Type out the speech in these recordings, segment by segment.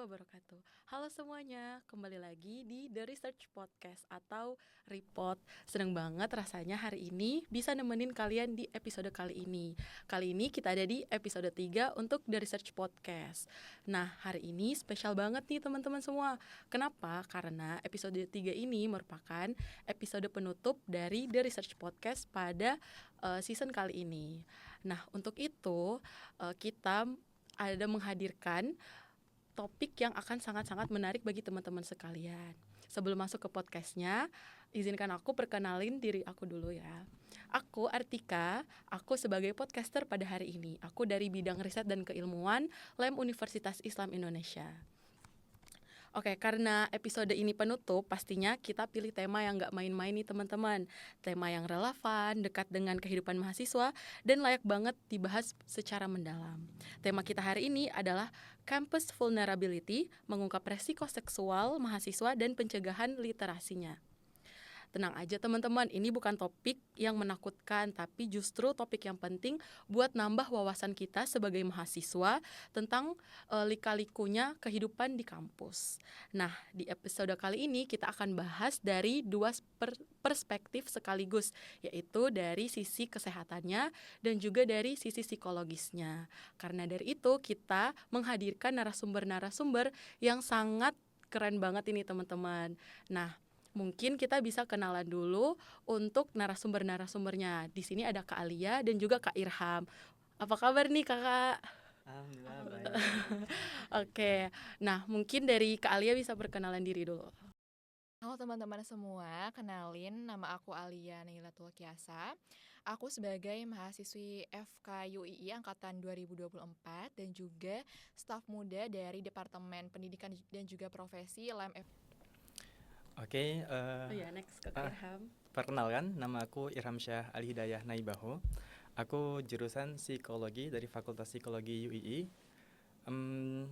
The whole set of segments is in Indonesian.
wabarakatuh. Halo semuanya, kembali lagi di The Research Podcast atau Report. Seneng banget rasanya hari ini bisa nemenin kalian di episode kali ini. Kali ini kita ada di episode 3 untuk The Research Podcast. Nah, hari ini spesial banget nih teman-teman semua. Kenapa? Karena episode 3 ini merupakan episode penutup dari The Research Podcast pada season kali ini. Nah, untuk itu kita ada menghadirkan topik yang akan sangat-sangat menarik bagi teman-teman sekalian. Sebelum masuk ke podcastnya, izinkan aku perkenalin diri aku dulu ya. Aku Artika, aku sebagai podcaster pada hari ini. Aku dari bidang riset dan keilmuan LEM Universitas Islam Indonesia. Oke, karena episode ini penutup, pastinya kita pilih tema yang gak main-main nih teman-teman. Tema yang relevan, dekat dengan kehidupan mahasiswa, dan layak banget dibahas secara mendalam. Tema kita hari ini adalah Campus Vulnerability, mengungkap resiko seksual mahasiswa dan pencegahan literasinya. Tenang aja teman-teman, ini bukan topik yang menakutkan, tapi justru topik yang penting buat nambah wawasan kita sebagai mahasiswa tentang lika-likunya kehidupan di kampus. Nah, di episode kali ini kita akan bahas dari dua perspektif sekaligus, yaitu dari sisi kesehatannya dan juga dari sisi psikologisnya. Karena dari itu kita menghadirkan narasumber-narasumber yang sangat keren banget ini teman-teman. Nah, mungkin kita bisa kenalan dulu untuk narasumbernya. Di sini ada Kak Alia dan juga Kak Irham. Apa kabar nih Kakak? Alhamdulillah baik. Oke, nah mungkin dari Kak Alia bisa perkenalan diri dulu. Halo teman-teman semua, kenalin nama aku Alia Nailatul Kiasa. Aku sebagai mahasiswi FKUII angkatan 2024 dan juga staf muda dari Departemen Pendidikan dan juga Profesi LEM. Oke, Next ke Kak Irham. perkenalkan, nama aku Irham Syah Ali Hidayah Naibaho. Aku jurusan psikologi dari Fakultas Psikologi UII,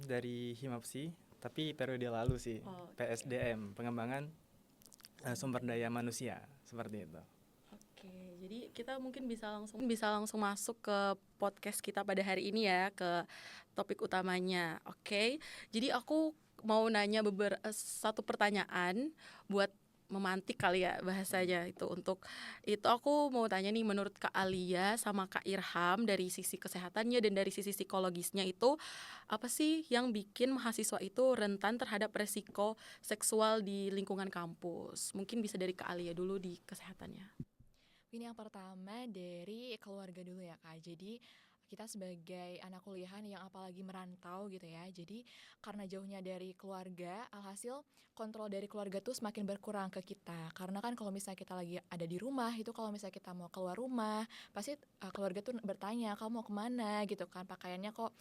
dari Himapsi, tapi periode lalu sih, PSDM, pengembangan sumber daya manusia, seperti itu. Oke, jadi kita mungkin bisa langsung masuk ke podcast kita pada hari ini ya, ke topik utamanya. Oke, jadi aku mau nanya satu pertanyaan buat memantik kali ya bahasanya itu. Untuk itu aku mau tanya nih, menurut Kak Alia sama Kak Irham dari sisi kesehatannya dan dari sisi psikologisnya itu apa sih yang bikin mahasiswa itu rentan terhadap resiko seksual di lingkungan kampus? Mungkin bisa dari Kak Alia dulu di kesehatannya. Ini yang pertama dari keluarga dulu ya Kak. Jadi kita sebagai anak kuliahan yang apalagi merantau gitu ya. Jadi karena jauhnya dari keluarga, alhasil kontrol dari keluarga tuh semakin berkurang ke kita. Karena kan kalau misalnya kita lagi ada di rumah, itu kalau misalnya kita mau keluar rumah, pasti keluarga tuh bertanya, kamu mau kemana gitu kan, pakaiannya kok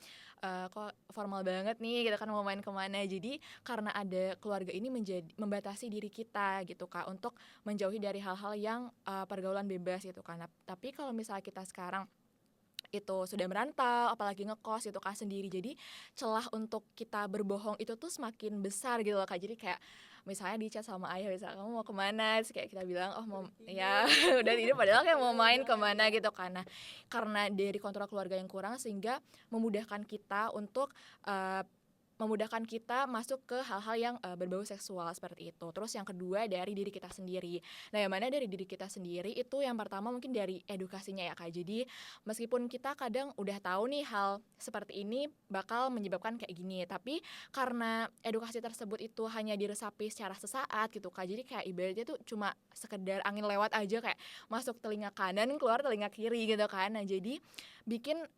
formal banget nih gitu kan, mau main kemana. Jadi karena ada keluarga ini membatasi diri kita gitu Kak, untuk menjauhi dari hal-hal yang pergaulan bebas gitu kan. Tapi kalau misalnya kita sekarang itu sudah merantau, apalagi ngekos itu kan sendiri, jadi celah untuk kita berbohong itu tuh semakin besar gitu loh Kak. Jadi kayak misalnya di chat sama ayah, misalnya kamu mau kemana, terus kayak kita bilang oh mau ya udah tidur, padahal kayak mau main kemana gitu kan. Nah, karena dari kontrol keluarga yang kurang sehingga memudahkan kita untuk masuk ke hal-hal yang berbau seksual seperti itu. Terus yang kedua dari diri kita sendiri. Nah, yang mana dari diri kita sendiri itu yang pertama mungkin dari edukasinya ya Kak. Jadi meskipun kita kadang udah tahu nih hal seperti ini bakal menyebabkan kayak gini, tapi karena edukasi tersebut itu hanya diresapi secara sesaat gitu Kak. Jadi kayak ibaratnya tuh cuma sekedar angin lewat aja, kayak masuk telinga kanan keluar telinga kiri gitu kan. Nah, jadi bikin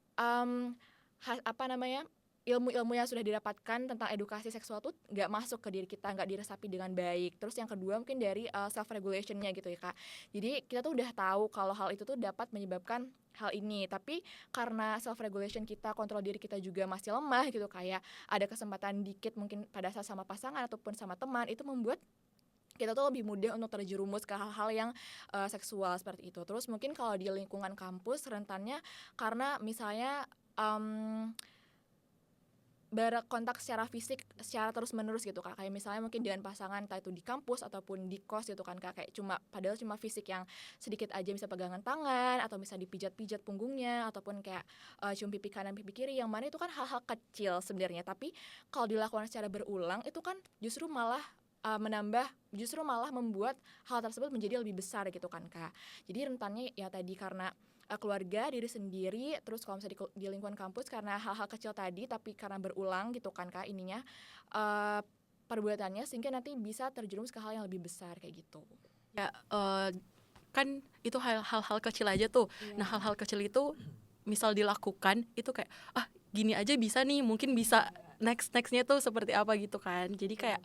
ilmu-ilmu yang sudah didapatkan tentang edukasi seksual tuh nggak masuk ke diri kita, nggak diresapi dengan baik. Terus yang kedua mungkin dari self regulationnya gitu ya Kak. Jadi kita tuh udah tahu kalau hal itu tuh dapat menyebabkan hal ini, tapi karena self regulation kita, kontrol diri kita juga masih lemah gitu, kayak ada kesempatan dikit mungkin pada saat sama pasangan ataupun sama teman, itu membuat kita tuh lebih mudah untuk terjerumus ke hal-hal yang seksual seperti itu. Terus mungkin kalau di lingkungan kampus rentannya karena misalnya berkontak secara fisik secara terus-menerus gitu Kak. Kayak misalnya mungkin dengan pasangan entah itu di kampus ataupun di kos gitu kan Kak. Kayak padahal cuma fisik yang sedikit aja bisa pegangan tangan atau bisa dipijat-pijat punggungnya ataupun kayak cium pipi kanan pipi kiri, yang mana itu kan hal-hal kecil sebenarnya, tapi kalau dilakukan secara berulang itu kan justru malah membuat hal tersebut menjadi lebih besar gitu kan Kak. Jadi rentannya ya tadi karena keluarga, diri sendiri, terus kalau misalnya di lingkungan kampus karena hal-hal kecil tadi tapi karena berulang gitu kan Kak ininya perbuatannya, sehingga nanti bisa terjerumus ke hal yang lebih besar kayak gitu. Ya kan itu hal-hal kecil aja tuh. Nah hal-hal kecil itu misal dilakukan itu kayak gini aja bisa nih, mungkin bisa nextnya tuh seperti apa gitu kan. Jadi kayak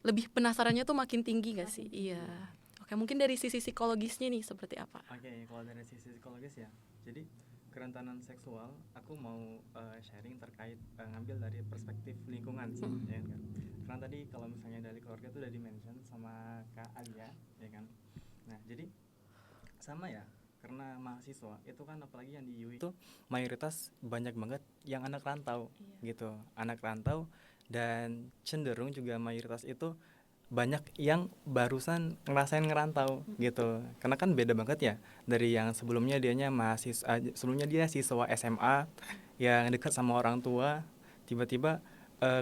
lebih penasarannya tuh makin tinggi gak sih? Iya. Oke, mungkin dari sisi psikologisnya nih seperti apa? Oke, kalau dari sisi psikologis ya, jadi kerentanan seksual aku mau sharing terkait ngambil dari perspektif lingkungan sih, ya kan? Karena tadi kalau misalnya dari keluarga tuh udah di-mention sama Kak Alia, ya kan? Nah, jadi sama ya, karena mahasiswa itu kan apalagi yang di UI itu mayoritas banyak banget yang anak rantau, gitu, anak rantau, dan cenderung juga mayoritas itu banyak yang barusan ngerasain ngerantau gitu, karena kan beda banget ya dari yang sebelumnya sebelumnya dia siswa SMA yang dekat sama orang tua, tiba-tiba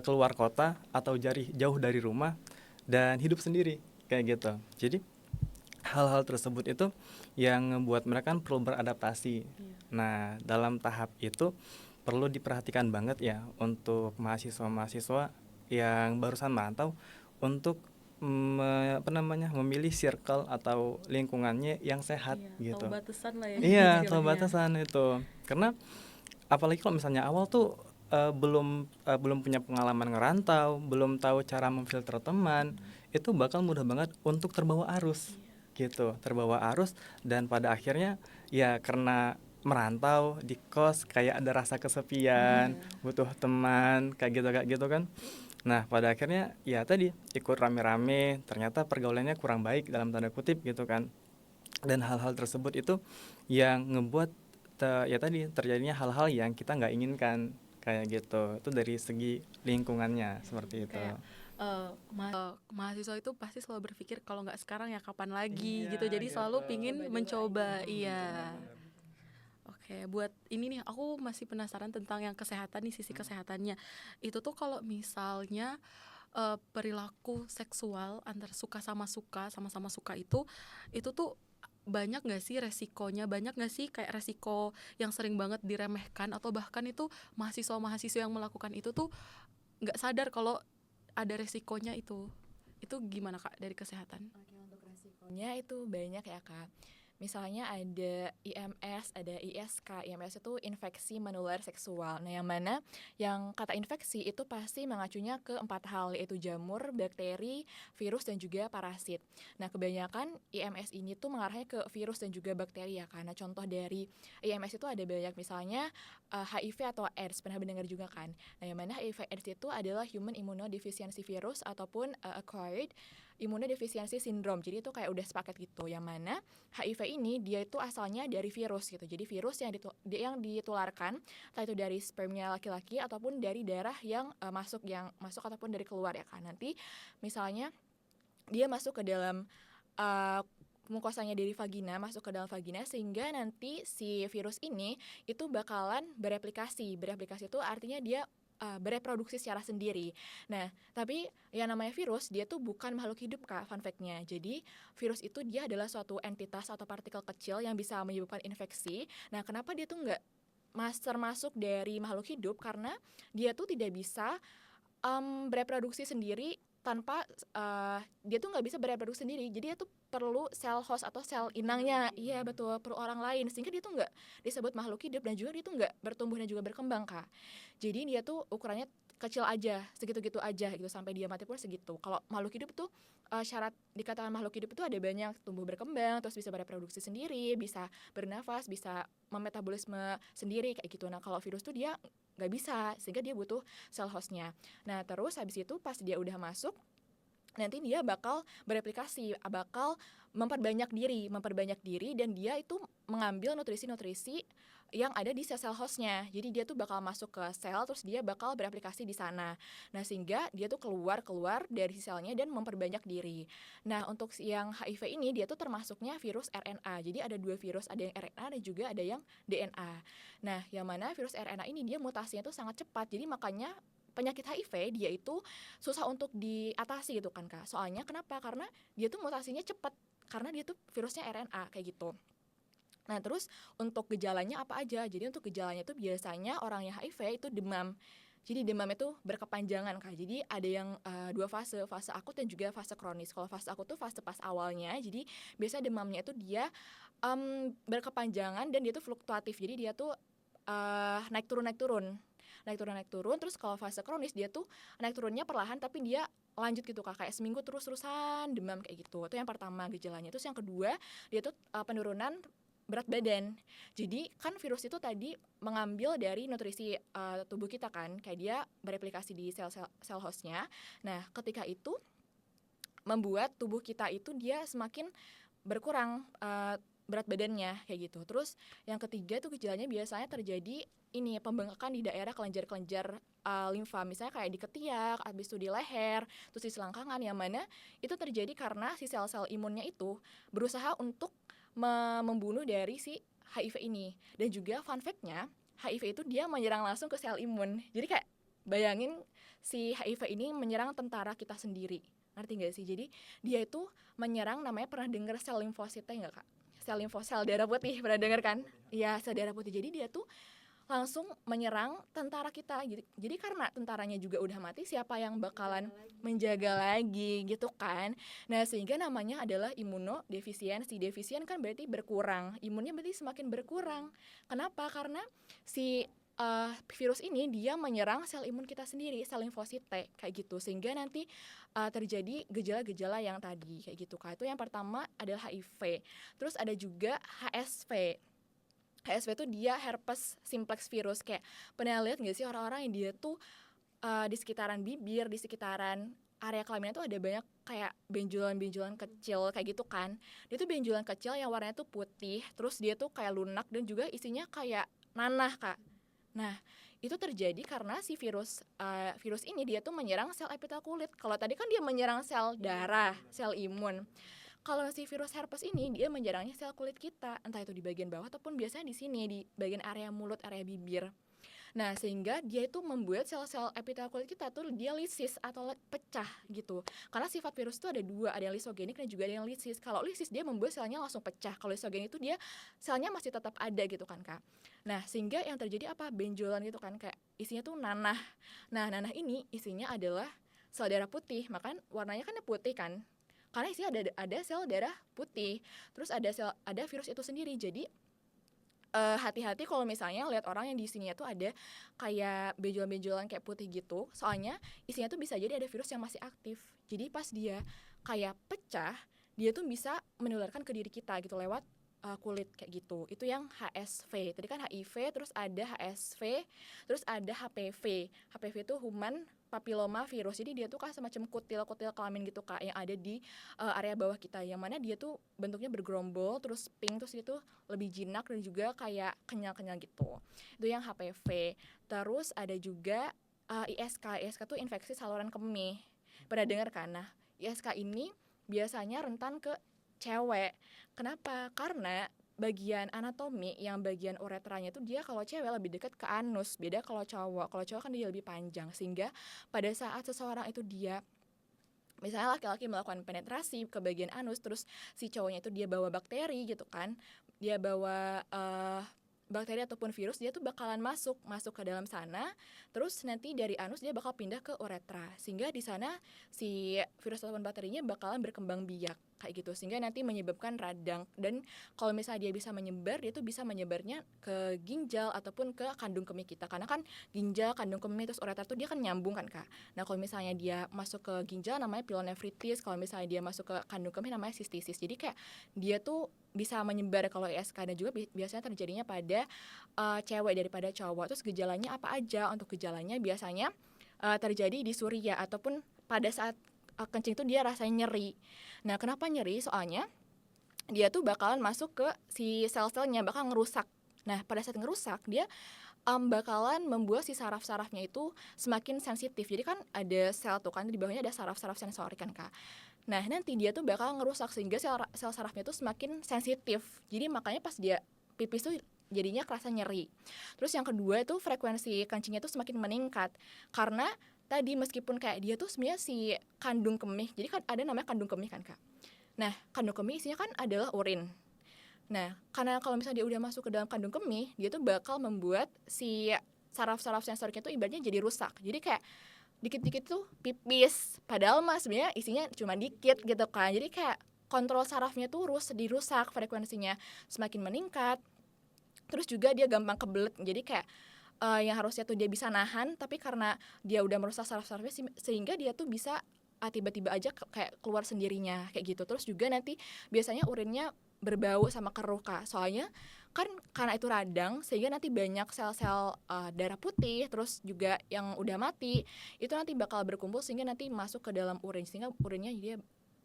keluar kota atau jauh dari rumah dan hidup sendiri kayak gitu. Jadi hal-hal tersebut itu yang membuat mereka perlu beradaptasi. Nah, dalam tahap itu perlu diperhatikan banget ya untuk mahasiswa-mahasiswa yang barusan merantau untuk memilih circle atau lingkungannya yang sehat gitu. Tahu batasan lah ya. Iya, tahu batasan itu. Karena apalagi kalau misalnya awal tuh belum punya pengalaman ngerantau, belum tahu cara memfilter teman, itu bakal mudah banget untuk terbawa arus. Gitu, terbawa arus, dan pada akhirnya ya karena merantau di kos kayak ada rasa kesepian, butuh teman kayak gitu kan. Nah, pada akhirnya ya tadi ikut rame-rame, ternyata pergaulannya kurang baik dalam tanda kutip gitu kan. Dan hal-hal tersebut itu yang ngebuat ya tadi terjadinya hal-hal yang kita nggak inginkan kayak gitu. Itu dari segi lingkungannya seperti itu. Kayak mahasiswa itu pasti selalu berpikir kalau nggak sekarang ya kapan lagi gitu. Jadi selalu pingin mencoba. Iya. Oke, buat ini nih aku masih penasaran tentang yang kesehatan nih, sisi kesehatannya. Itu tuh kalau misalnya perilaku seksual antar suka sama-sama suka itu tuh banyak gak sih resikonya, banyak gak sih kayak resiko yang sering banget diremehkan atau bahkan itu mahasiswa-mahasiswa yang melakukan itu tuh gak sadar kalau ada resikonya itu gimana Kak dari kesehatan? Oke, untuk resikonya itu banyak ya Kak. Misalnya ada IMS, ada ISK. IMS itu infeksi menular seksual. Nah, yang kata infeksi itu pasti mengacunya ke 4 hal, yaitu jamur, bakteri, virus, dan juga parasit. Nah, kebanyakan IMS ini tuh mengarahnya ke virus dan juga bakteri ya, karena contoh dari IMS itu ada banyak, misalnya HIV atau AIDS, pernah mendengar juga kan. Nah, yang mana HIV AIDS itu adalah Human Immunodeficiency Virus ataupun Acquired Immunodeficiency Syndrome. Jadi itu kayak udah sepaket gitu. Yang mana HIV ini dia itu asalnya dari virus gitu. Jadi virus yang ditularkan entah itu dari spermnya laki-laki ataupun dari darah yang masuk ataupun dari keluar ya kan. Nanti misalnya dia masuk ke dalam mukosanya dari vagina, masuk ke dalam vagina, sehingga nanti si virus ini itu bakalan bereplikasi. Bereplikasi itu artinya dia bereproduksi secara sendiri. Nah, tapi yang namanya virus, dia tuh bukan makhluk hidup Kak, fun fact-nya. Jadi, virus itu dia adalah suatu entitas atau partikel kecil yang bisa menyebabkan infeksi. Nah, kenapa dia tuh nggak termasuk dari makhluk hidup? Karena dia tuh tidak bisa bereproduksi sendiri tanpa dia tuh nggak bisa bereproduksi sendiri. Jadi dia tuh perlu sel host atau sel inangnya. Iya betul, perlu orang lain, sehingga dia tuh nggak disebut makhluk hidup, dan juga dia tuh nggak bertumbuh dan juga berkembang Kak. Jadi dia tuh ukurannya kecil aja, segitu-gitu aja gitu, sampai dia mati pun segitu. Kalau makhluk hidup tuh syarat dikatakan makhluk hidup itu ada banyak, tumbuh berkembang, terus bisa bereproduksi sendiri, bisa bernafas, bisa memetabolisme sendiri kayak gitu. Nah, kalau virus tuh dia nggak bisa, sehingga dia butuh sel hostnya. Nah, terus habis itu pas dia udah masuk, nanti dia bakal bereplikasi, bakal memperbanyak diri, dan dia itu mengambil nutrisi-nutrisi yang ada di sel-sel hostnya. Jadi dia tuh bakal masuk ke sel, terus dia bakal beraplikasi di sana. Nah sehingga dia tuh keluar dari selnya dan memperbanyak diri. Nah untuk yang HIV ini dia tuh termasuknya virus RNA. Jadi ada 2 virus, ada yang RNA dan juga ada yang DNA. Nah yang mana virus RNA ini dia mutasinya tuh sangat cepat. Jadi makanya penyakit HIV dia itu susah untuk diatasi gitu kan Kak. Soalnya kenapa? Karena dia tuh mutasinya cepat. Karena dia tuh virusnya RNA kayak gitu. Nah terus untuk gejalanya apa aja? Jadi untuk gejalanya itu biasanya orang yang HIV itu demam. Jadi demam itu berkepanjangan Kak. Jadi ada yang 2 fase akut dan juga fase kronis. Kalau fase akut tuh fase pas awalnya. Jadi biasa demamnya itu dia berkepanjangan dan dia tuh fluktuatif. Jadi dia tuh naik turun. Terus kalau fase kronis dia tuh naik turunnya perlahan tapi dia lanjut gitu Kak, kayak seminggu terus-terusan demam kayak gitu. Itu yang pertama gejalanya. Terus yang kedua dia tuh penurunan berat badan. Jadi kan virus itu tadi mengambil dari nutrisi tubuh kita kan, kayak dia bereplikasi di sel hostnya. Nah ketika itu membuat tubuh kita itu dia semakin berkurang berat badannya kayak gitu. Terus yang ketiga tuh gejalanya biasanya terjadi ini pembengkakan di daerah kelenjar-kelenjar limfa, misalnya kayak di ketiak, habis itu di leher, terus di selangkangan, yang mana itu terjadi karena si sel-sel imunnya itu berusaha untuk membunuh dari si HIV ini. Dan juga fun fact-nya, HIV itu dia menyerang langsung ke sel imun. Jadi kayak bayangin si HIV ini menyerang tentara kita sendiri. Ngerti gak sih? Jadi dia itu menyerang, namanya pernah dengar sel limfositnya gak Kak? Sel darah putih, pernah dengar kan? Iya, sel darah putih. Jadi dia tuh langsung menyerang tentara kita. Jadi karena tentaranya juga udah mati, siapa yang bakalan menjaga lagi gitu kan? Nah sehingga namanya adalah imunodefisiensi. Defisien kan berarti berkurang, imunnya berarti semakin berkurang. Kenapa? Karena si virus ini dia menyerang sel imun kita sendiri, sel limfosit T kayak gitu, sehingga nanti terjadi gejala-gejala yang tadi kayak gitu Kak. Itu yang pertama adalah HIV. Terus ada juga HSV. HSV itu dia herpes simplex virus. Kayak pernah lihat nggak sih orang-orang yang dia tuh di sekitaran bibir, di sekitaran area kelaminnya tuh ada banyak kayak benjolan-benjolan kecil kayak gitu kan. Dia tuh benjolan kecil yang warnanya tuh putih, terus dia tuh kayak lunak dan juga isinya kayak nanah Kak. Nah itu terjadi karena si virus ini dia tuh menyerang sel epitel kulit. Kalau tadi kan dia menyerang sel darah, sel imun. Kalau si virus herpes ini dia menyerangnya sel kulit kita, entah itu di bagian bawah ataupun biasanya di sini di bagian area mulut, area bibir. Nah sehingga dia itu membuat sel-sel epitel kulit kita tuh dia lisis atau pecah gitu. Karena sifat virus itu ada 2, ada yang lisogenik dan juga ada yang lisis. Kalau lisis dia membuat selnya langsung pecah, kalau lisogenik itu dia selnya masih tetap ada gitu kan Kak. Nah sehingga yang terjadi apa, benjolan gitu kan, kayak isinya tuh nanah. Nah nanah ini isinya adalah sel darah putih, makanya warnanya kan putih kan, karena isinya ada sel darah putih. Terus ada virus itu sendiri. Jadi hati-hati kalau misalnya lihat orang yang di sininya tuh ada kayak benjolan-benjolan kayak putih gitu, soalnya isinya tuh bisa jadi ada virus yang masih aktif. Jadi pas dia kayak pecah, dia tuh bisa menularkan ke diri kita gitu lewat kulit kayak gitu. Itu yang HSV. Tadi kan HIV, terus ada HSV, terus ada HPV. HPV itu human papilloma virus. Jadi dia tuh kan semacam kutil-kutil kelamin gitu Kak, yang ada di area bawah kita, yang mana dia tuh bentuknya bergerombol, terus pink, terus itu lebih jinak dan juga kayak kenyal-kenyal gitu. Itu yang HPV. Terus ada juga ISK. ISK tuh infeksi saluran kemih. Pernah dengar kan? Nah ISK ini biasanya rentan ke cewek. Kenapa? Karena bagian anatomi yang bagian uretranya itu dia kalau cewek lebih dekat ke anus, beda kalau cowok. Kalau cowok kan dia lebih panjang, sehingga pada saat seseorang itu dia misalnya laki-laki melakukan penetrasi ke bagian anus, terus si cowoknya itu dia bawa bakteri gitu kan, dia bawa bakteri ataupun virus, dia tuh bakalan masuk ke dalam sana, terus nanti dari anus dia bakal pindah ke uretra, sehingga di sana si virus ataupun bakterinya bakalan berkembang biak kayak gitu, sehingga nanti menyebabkan radang. Dan kalau misalnya dia bisa menyebar, dia tuh bisa menyebarnya ke ginjal ataupun ke kandung kemih kita, karena kan ginjal, kandung kemih, terus uretra tuh dia kan nyambung kan Kak. Nah kalau misalnya dia masuk ke ginjal namanya pilonefritis, kalau misalnya dia masuk ke kandung kemih namanya sistisis. Jadi kayak dia tuh bisa menyebar kalau ISK, dan juga biasanya terjadinya pada cewek daripada cowok. Terus gejalanya apa aja? Untuk gejalanya biasanya terjadi di suria ataupun pada saat kencing itu dia rasanya nyeri. Nah kenapa nyeri? Soalnya dia tuh bakalan masuk ke si sel-selnya, bakal ngerusak Nah, pada saat ngerusak dia bakalan membuat si saraf-sarafnya itu semakin sensitif. Jadi kan ada sel tuh kan di bawahnya ada saraf-saraf sensorik kan Kak. Nah, nanti dia tuh bakal ngerusak sehingga sel sarafnya tuh semakin sensitif. Jadi makanya pas dia pipis tuh jadinya kerasa nyeri. Terus yang kedua itu frekuensi kencingnya tuh semakin meningkat karena tadi meskipun kayak dia tuh sebenarnya si kandung kemih. Jadi kan ada namanya kandung kemih kan Kak. Nah, kandung kemih isinya kan adalah urin. Nah, karena kalau misalnya dia udah masuk ke dalam kandung kemih, dia tuh bakal membuat si saraf-saraf sensoriknya tuh ibaratnya jadi rusak. Jadi kayak dikit-dikit tuh pipis, padahal mah sebenarnya isinya cuma dikit gitu kan. Jadi kayak kontrol sarafnya tuh dirusak, frekuensinya semakin meningkat. Terus juga dia gampang kebelet. Jadi kayak yang harusnya tuh dia bisa nahan, tapi karena dia udah merusak saraf-sarafnya sehingga dia tuh bisa tiba-tiba aja kayak keluar sendirinya kayak gitu. Terus juga nanti biasanya urinnya berbau sama keruh Kak. Soalnya kan karena itu radang sehingga nanti banyak sel-sel darah putih terus juga yang udah mati itu nanti bakal berkumpul sehingga nanti masuk ke dalam urin sehingga urinnya dia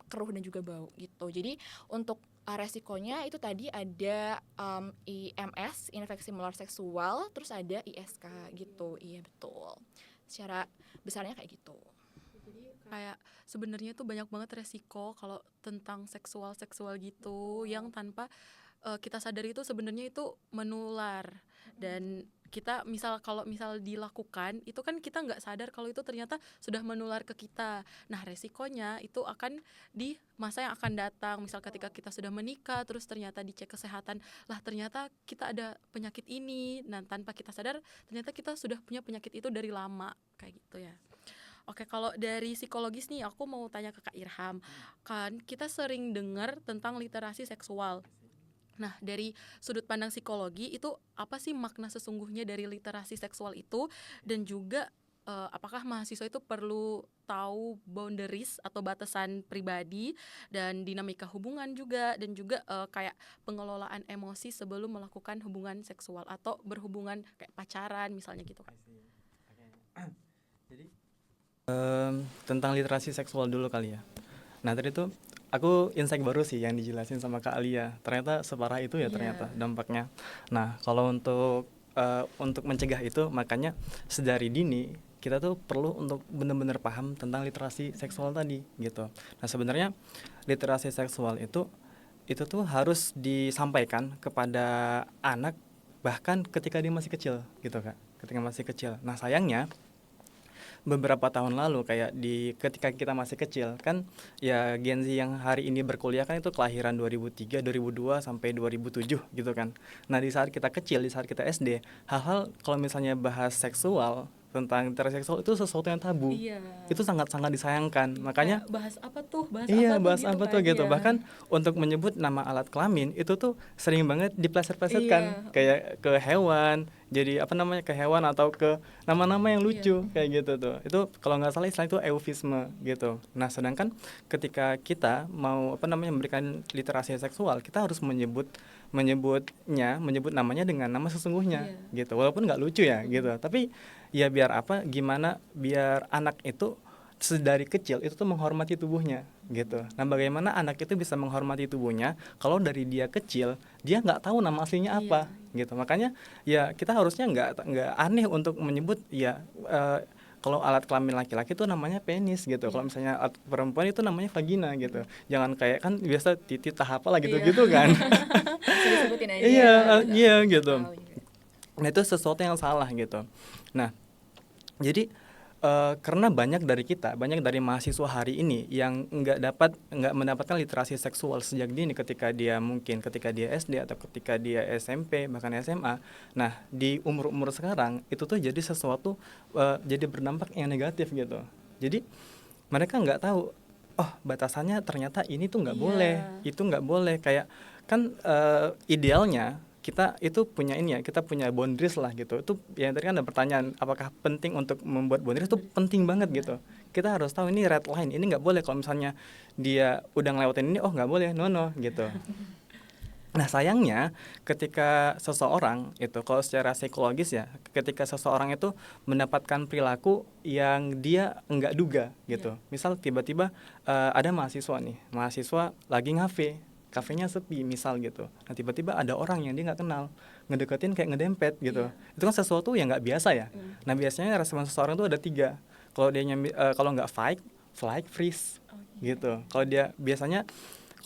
keruh dan juga bau gitu. Jadi untuk resikonya itu tadi ada IMS, infeksi menular seksual, terus ada ISK gitu. Iya betul. Secara besarnya kayak gitu. Kayak sebenarnya tuh banyak banget resiko kalau tentang seksual gitu yang tanpa kita sadari itu sebenarnya itu menular. Dan kita kalau misal dilakukan itu kan kita nggak sadar kalau itu ternyata sudah menular ke kita. Nah resikonya itu akan di masa yang akan datang, misal ketika kita sudah menikah terus ternyata dicek kesehatan, lah ternyata kita ada penyakit ini. Nah tanpa kita sadar ternyata kita sudah punya penyakit itu dari lama kayak gitu ya. Oke, kalau dari psikologis nih, aku mau tanya ke Kak Irham. Kan kita sering dengar tentang literasi seksual. Nah, dari sudut pandang psikologi, itu apa sih makna sesungguhnya dari literasi seksual itu? Dan juga apakah mahasiswa itu perlu tahu boundaries atau batasan pribadi dan dinamika hubungan juga, dan juga kayak pengelolaan emosi sebelum melakukan hubungan seksual atau berhubungan kayak pacaran misalnya gitu, Kak. Jadi tentang literasi seksual dulu kali ya. Nah tadi tuh aku insight baru sih yang dijelasin sama Kak Alia. Ternyata separah itu ya ternyata dampaknya. Nah kalau untuk mencegah itu makanya sedari dini kita tuh perlu untuk benar-benar paham tentang literasi seksual tadi gitu. Nah sebenarnya literasi seksual itu tuh harus disampaikan kepada anak bahkan ketika dia masih kecil gitu Kak. Ketika masih kecil. Nah sayangnya beberapa tahun lalu kayak ketika kita masih kecil kan ya Gen Z yang hari ini berkuliah kan itu kelahiran 2003, 2002 sampai 2007 gitu kan. Nah di saat kita kecil, di saat kita SD, hal-hal kalau misalnya bahas seksual tentang literasi seksual itu sesuatu yang tabu. Iya. Itu sangat-sangat disayangkan. Makanya bahas apa tuh? Bahas apa tuh gitu. Bahkan untuk menyebut nama alat kelamin itu tuh sering banget dipleset-plesetkan kayak ke hewan. Jadi ke hewan atau ke nama-nama yang lucu kayak gitu tuh. Itu kalau nggak salah istilah itu eufisme gitu. Nah, sedangkan ketika kita mau memberikan literasi seksual, kita harus menyebut namanya dengan nama sesungguhnya gitu. Walaupun nggak lucu ya gitu. Tapi ya gimana biar anak itu sedari kecil itu tuh menghormati tubuhnya gitu. Nah bagaimana anak itu bisa menghormati tubuhnya kalau dari dia kecil dia nggak tahu nama aslinya apa gitu. Makanya ya kita harusnya nggak aneh untuk menyebut kalau alat kelamin laki-laki itu namanya penis gitu. Kalau misalnya alat perempuan itu namanya vagina gitu. Jangan kayak kan biasa titik tahap apa lah gitu kan. Sebutin aja. Iya gitu. Nah itu sesuatu yang salah gitu. Nah jadi karena banyak dari mahasiswa hari ini yang nggak mendapatkan literasi seksual sejak dini ketika dia SD atau ketika dia SMP bahkan SMA. Nah di umur sekarang itu tuh jadi sesuatu jadi berdampak yang negatif gitu. Jadi mereka nggak tahu batasannya ternyata ini tuh nggak boleh, itu nggak boleh. Kayak kan idealnya kita itu kita punya boundaries lah gitu. Itu yang tadi kan ada pertanyaan apakah penting untuk membuat boundaries, itu penting banget gitu. Kita harus tahu ini red line, ini nggak boleh. Kalau misalnya dia udah ngelewatin ini, nggak boleh, no gitu. Nah sayangnya ketika seseorang itu, kalau secara psikologis ya, ketika seseorang itu mendapatkan perilaku yang dia nggak duga gitu. Misal tiba-tiba ada mahasiswa lagi kafenya sepi misal gitu. Nah tiba-tiba ada orang yang dia nggak kenal ngedeketin kayak ngedempet gitu. Itu kan sesuatu yang nggak biasa ya. Nah biasanya respon seseorang tuh ada 3. Kalau dia kalau nggak fight, flight, freeze gitu. Kalau dia biasanya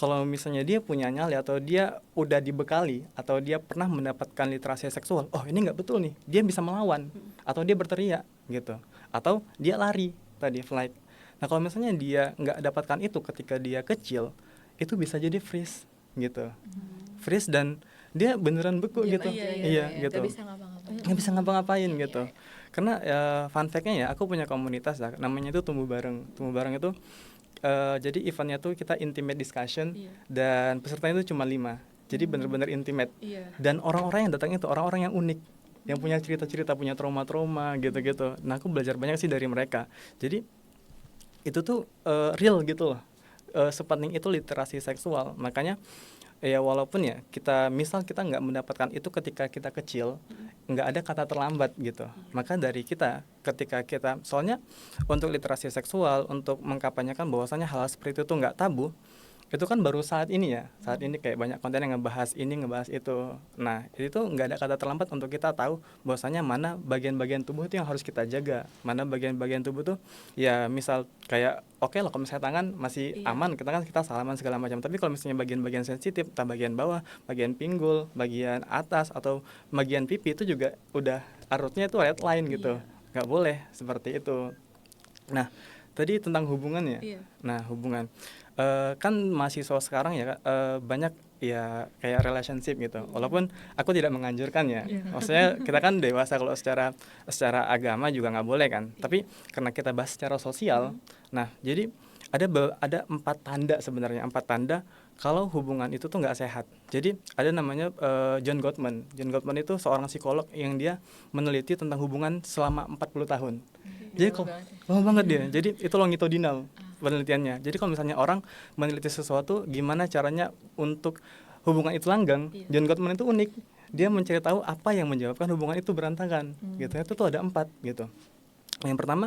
kalau misalnya dia punya nyali atau dia udah dibekali atau dia pernah mendapatkan literasi seksual, oh ini nggak betul nih, dia bisa melawan atau dia berteriak gitu, atau dia lari tadi flight. Nah kalau misalnya dia nggak dapatkan itu ketika dia kecil, itu bisa jadi freeze gitu, freeze dan dia beneran beku gitu, gitu, nggak bisa ngapa-ngapain gitu. Karena fun fact-nya ya, aku punya komunitas ya, namanya itu tumbuh bareng itu. Jadi eventnya tuh kita intimate discussion dan pesertanya itu cuma 5. Jadi bener-bener intimate. Dan orang-orang yang datang itu orang-orang yang unik, yang punya cerita-cerita, punya trauma-trauma gitu-gitu. Nah aku belajar banyak sih dari mereka. Jadi itu tuh real gitu loh. Sepenting itu literasi seksual. Makanya ya walaupun ya kita misal kita nggak mendapatkan itu ketika kita kecil, nggak ada kata terlambat gitu. Maka dari kita ketika kita, soalnya untuk literasi seksual, untuk mengkampanyekan bahwasanya hal seperti itu nggak tabu, itu kan baru saat ini ya, saat ini kayak banyak konten yang ngebahas ini, ngebahas itu. Nah itu nggak ada kata terlambat untuk kita tahu bahwasanya mana bagian-bagian tubuh itu yang harus kita jaga, mana bagian-bagian tubuh tuh ya misal kayak oke loh kalau misalnya tangan masih aman, kita salaman segala macam, tapi kalau misalnya bagian-bagian sensitif, entah bagian bawah, bagian pinggul, bagian atas atau bagian pipi, itu juga udah arutnya itu red line gitu, nggak boleh seperti itu. Nah tadi tentang hubungan ya. Nah hubungan kan mahasiswa sekarang ya banyak ya kayak relationship gitu. Walaupun aku tidak menganjurkan ya. Maksudnya kita kan dewasa, kalau secara agama juga nggak boleh kan. Tapi karena kita bahas secara sosial, nah jadi ada 4 tanda sebenarnya, 4 tanda kalau hubungan itu tuh nggak sehat. Jadi ada namanya John Gottman. John Gottman itu seorang psikolog yang dia meneliti tentang hubungan selama 40 tahun. Jadi lama banget dia. Jadi itu longitudinal penelitiannya. Jadi kalau misalnya orang meneliti sesuatu gimana caranya untuk hubungan itu langgeng, John Gottman itu unik. Dia mencari tahu apa yang menyebabkan hubungan itu berantakan. Gitu. Itu tuh ada 4 gitu. Yang pertama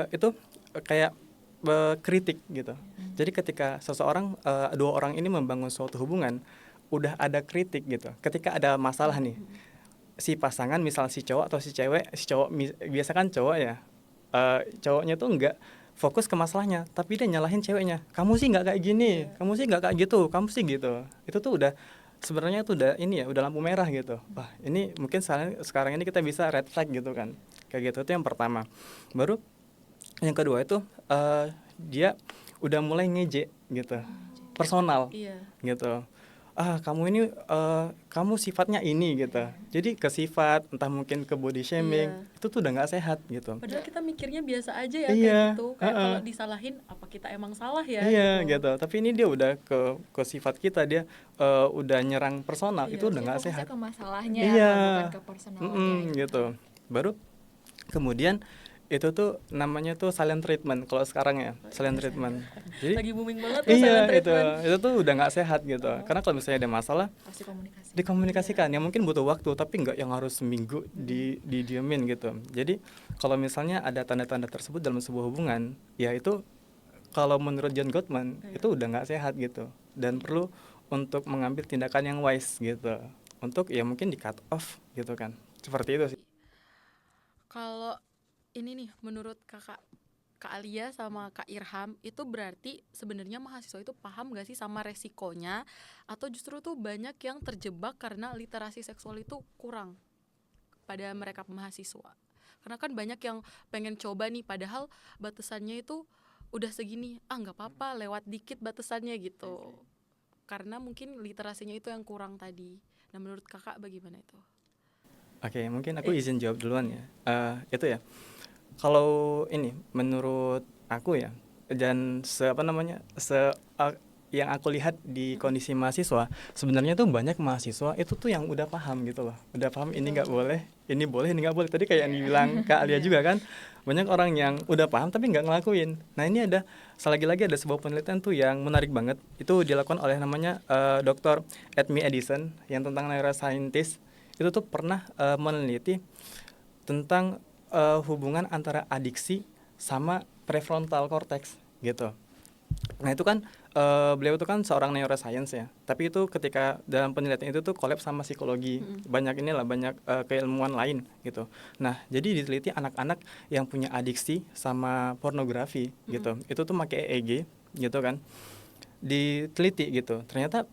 itu kayak kritik gitu. Jadi ketika seseorang 2 orang ini membangun suatu hubungan, udah ada kritik gitu. Ketika ada masalah nih, si pasangan misal si cowok atau si cewek, si cowok biasa kan cowok ya, cowoknya tuh nggak fokus ke masalahnya, tapi dia nyalahin ceweknya, kamu sih nggak kayak gini, kamu sih nggak kayak gitu, kamu sih gitu. Itu tuh udah sebenarnya tuh udah ini ya, udah lampu merah gitu. Wah ini mungkin sekarang ini kita bisa red flag gitu kan, kayak gitu. Itu yang pertama. Baru yang kedua itu dia udah mulai ngeje gitu, personal gitu. Kamu ini kamu sifatnya ini gitu. Jadi ke sifat, entah mungkin ke body shaming, itu tuh udah nggak sehat gitu. Padahal kita mikirnya biasa aja ya kayak gitu. Kayak kalau disalahin apa kita emang salah ya gitu. Tapi ini dia udah ke sifat kita, dia udah nyerang personal, itu udah nggak sehat. Ke masalahnya bukan ke personalnya gitu. Baru kemudian itu tuh namanya tuh silent treatment kalau sekarang ya, silent treatment. Jadi lagi booming banget tuh silent treatment. itu tuh udah nggak sehat gitu. Karena kalau misalnya ada masalah pasti dikomunikasikan. Ya mungkin butuh waktu, tapi nggak yang harus seminggu didiemin gitu. Jadi kalau misalnya ada tanda-tanda tersebut dalam sebuah hubungan, ya itu kalau menurut John Gottman itu udah nggak sehat gitu, dan perlu untuk mengambil tindakan yang wise gitu, untuk ya mungkin di cut off gitu kan, seperti itu sih. Kalau ini nih, menurut Kak Alia sama Kak Irham, itu berarti sebenarnya mahasiswa itu paham gak sih sama resikonya, atau justru tuh banyak yang terjebak karena literasi seksual itu kurang pada mereka mahasiswa? Karena kan banyak yang pengen coba nih, padahal batasannya itu udah segini, nggak apa-apa lewat dikit batasannya gitu, karena mungkin literasinya itu yang kurang tadi. Nah menurut kakak bagaimana itu? Oke, mungkin aku izin jawab duluan ya. Itu ya, kalau ini menurut aku ya, dan yang aku lihat di kondisi mahasiswa, sebenarnya tuh banyak mahasiswa itu tuh yang udah paham gitu loh, udah paham ini nggak boleh, ini boleh, ini nggak boleh. Tadi kayak yang dibilang Kak Alia juga kan, banyak orang yang udah paham tapi nggak ngelakuin. Nah ini ada lagi ada sebuah penelitian tuh yang menarik banget, itu dilakukan oleh namanya Dr. Edmi Edison, yang tentang neuroscientist. Itu tuh pernah meneliti tentang hubungan antara adiksi sama prefrontal cortex gitu. Nah itu kan beliau itu kan seorang neuroscience ya, tapi itu ketika dalam penelitian itu tuh collab sama psikologi, banyak keilmuan lain gitu. Nah jadi diteliti anak-anak yang punya adiksi sama pornografi gitu, itu tuh pakai EEG gitu kan, diteliti gitu. Ternyata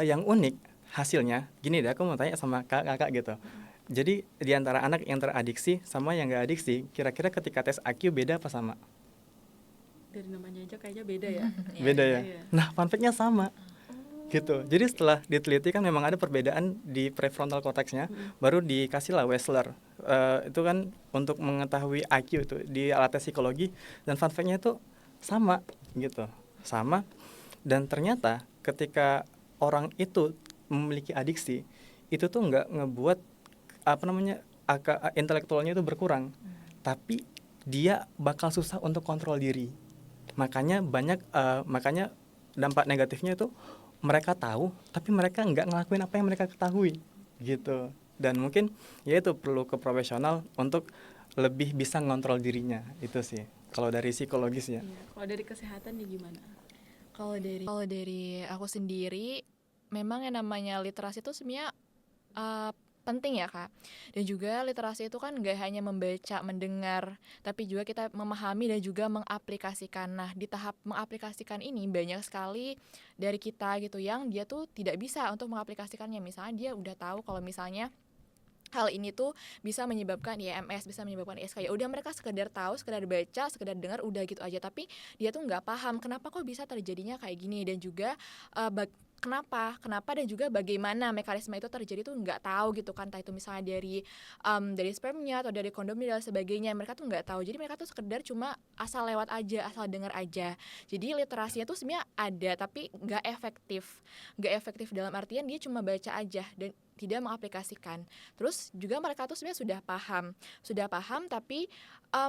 yang unik hasilnya gini deh, aku mau tanya sama kakak gitu. Jadi di antara anak yang teradiksi sama yang gak adiksi, kira-kira ketika tes IQ beda apa sama? Dari namanya aja kayaknya beda ya. Beda ya. Iya. Nah, fun fact-nya sama. Gitu. Jadi setelah diteliti kan memang ada perbedaan di prefrontal cortex-nya, baru dikasih lah Wechsler. Itu kan untuk mengetahui IQ itu di alat tes psikologi, dan fun fact-nya itu sama gitu. Sama, dan ternyata ketika orang itu memiliki adiksi, itu tuh nggak ngebuat intelektualnya itu berkurang, tapi dia bakal susah untuk kontrol diri. Makanya makanya dampak negatifnya itu mereka tahu tapi mereka nggak ngelakuin apa yang mereka ketahui gitu. Dan mungkin ya itu perlu ke profesional untuk lebih bisa ngontrol dirinya, itu sih kalau dari psikologis ya. Iya. Kalau dari kesehatan nih gimana? Kalau dari aku sendiri, memang yang namanya literasi itu sebenarnya penting ya Kak. Dan juga literasi itu kan gak hanya membaca, mendengar, tapi juga kita memahami dan juga mengaplikasikan. Nah di tahap mengaplikasikan ini banyak sekali dari kita gitu yang dia tuh tidak bisa untuk mengaplikasikannya. Misalnya dia udah tahu kalau misalnya hal ini tuh bisa menyebabkan IMS, bisa menyebabkan ISK. Ya udah mereka sekedar tahu, sekedar baca, sekedar dengar, udah gitu aja. Tapi dia tuh nggak paham kenapa kok bisa terjadinya kayak gini, dan juga kenapa dan juga bagaimana mekanisme itu terjadi tuh nggak tahu gitu kan. Entah itu misalnya dari spermnya atau dari kondomnya dan sebagainya, mereka tuh nggak tahu. Jadi mereka tuh sekedar cuma asal lewat aja, asal dengar aja. Jadi literasinya tuh sebenarnya ada tapi nggak efektif dalam artian dia cuma baca aja dan tidak mengaplikasikan. Terus juga mereka tuh sebenarnya sudah paham tapi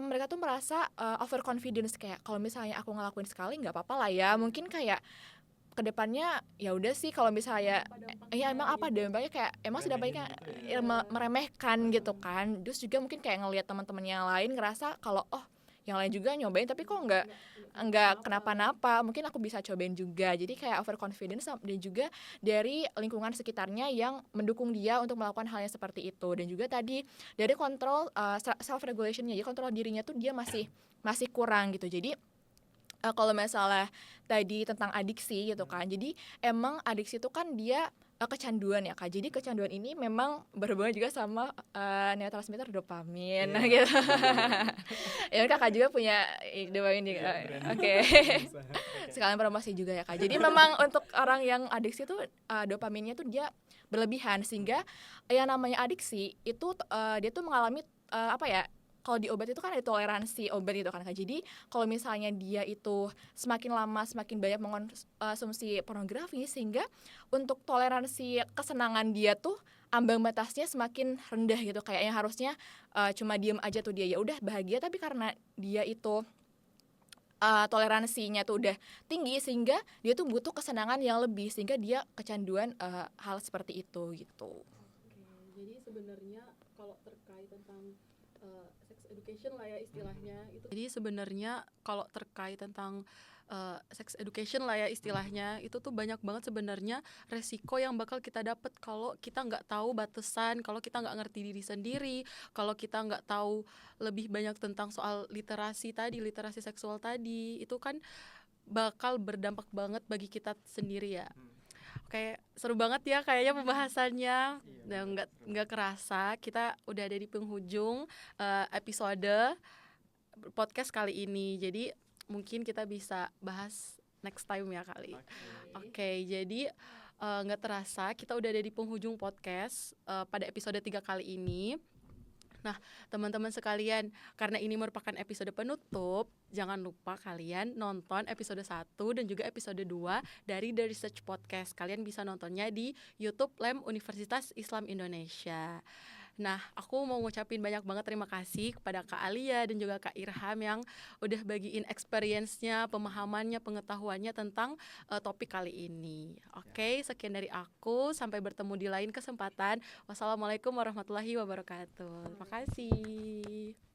mereka tuh merasa overconfidence, kayak kalau misalnya aku ngelakuin sekali nggak apa-apa lah ya, mungkin kayak kedepannya ya udah sih kalau misalnya emang apa dampaknya, kayak emang sedampaknya meremehkan gitu kan. Terus juga mungkin kayak ngelihat teman-teman yang lain ngerasa kalau yang lain juga nyobain tapi kok nggak kenapa-napa, mungkin aku bisa cobain juga. Jadi kayak overconfidence, dan juga dari lingkungan sekitarnya yang mendukung dia untuk melakukan hal yang seperti itu. Dan juga tadi dari kontrol self regulationnya, jadi kontrol dirinya tuh dia masih kurang gitu. Jadi kalau masalah tadi tentang adiksi gitu kan, jadi emang adiksi itu kan dia kecanduan ya Kak. Jadi kecanduan ini memang berhubungan juga sama neurotransmitter dopamin. Nah gitu. Ya Kakak juga punya dopamin juga. Oke. Sekalian promosi juga ya Kak. Jadi memang untuk orang yang adiksi tuh dopaminnya tuh dia berlebihan, sehingga yang namanya adiksi itu dia tuh mengalami kalau di obat itu kan ada toleransi obat itu kan Kak. Jadi kalau misalnya dia itu semakin lama semakin banyak mengkonsumsi pornografi, sehingga untuk toleransi kesenangan dia tuh ambang batasnya semakin rendah gitu. Kayak yang harusnya cuma diem aja tuh dia, ya udah bahagia, tapi karena dia itu toleransinya tuh udah tinggi, sehingga dia tuh butuh kesenangan yang lebih, sehingga dia kecanduan hal seperti itu gitu. Oke, jadi sebenarnya kalau terkait tentang sex education lah ya istilahnya itu. Jadi sebenarnya kalau terkait tentang sex education lah ya istilahnya, itu tuh banyak banget sebenarnya resiko yang bakal kita dapat kalau kita nggak tahu batasan, kalau kita nggak ngerti diri sendiri, kalau kita nggak tahu lebih banyak tentang soal literasi seksual tadi, itu kan bakal berdampak banget bagi kita sendiri ya. Kayak seru banget ya kayaknya pembahasannya. Dan nggak kerasa kita udah ada di penghujung episode podcast kali ini. Jadi mungkin kita bisa bahas next time ya kali. Oke, jadi nggak terasa kita udah ada di penghujung podcast pada episode 3 kali ini. Nah, teman-teman sekalian, karena ini merupakan episode penutup, jangan lupa kalian nonton episode 1 dan juga episode 2 dari The Research Podcast. Kalian bisa nontonnya di YouTube LEM Universitas Islam Indonesia. Nah, aku mau ngucapin banyak banget terima kasih kepada Kak Alia dan juga Kak Irham yang udah bagiin experience-nya, pemahamannya, pengetahuannya tentang topik kali ini. Oke, sekian dari aku. Sampai bertemu di lain kesempatan. Wassalamualaikum warahmatullahi wabarakatuh. Terima kasih.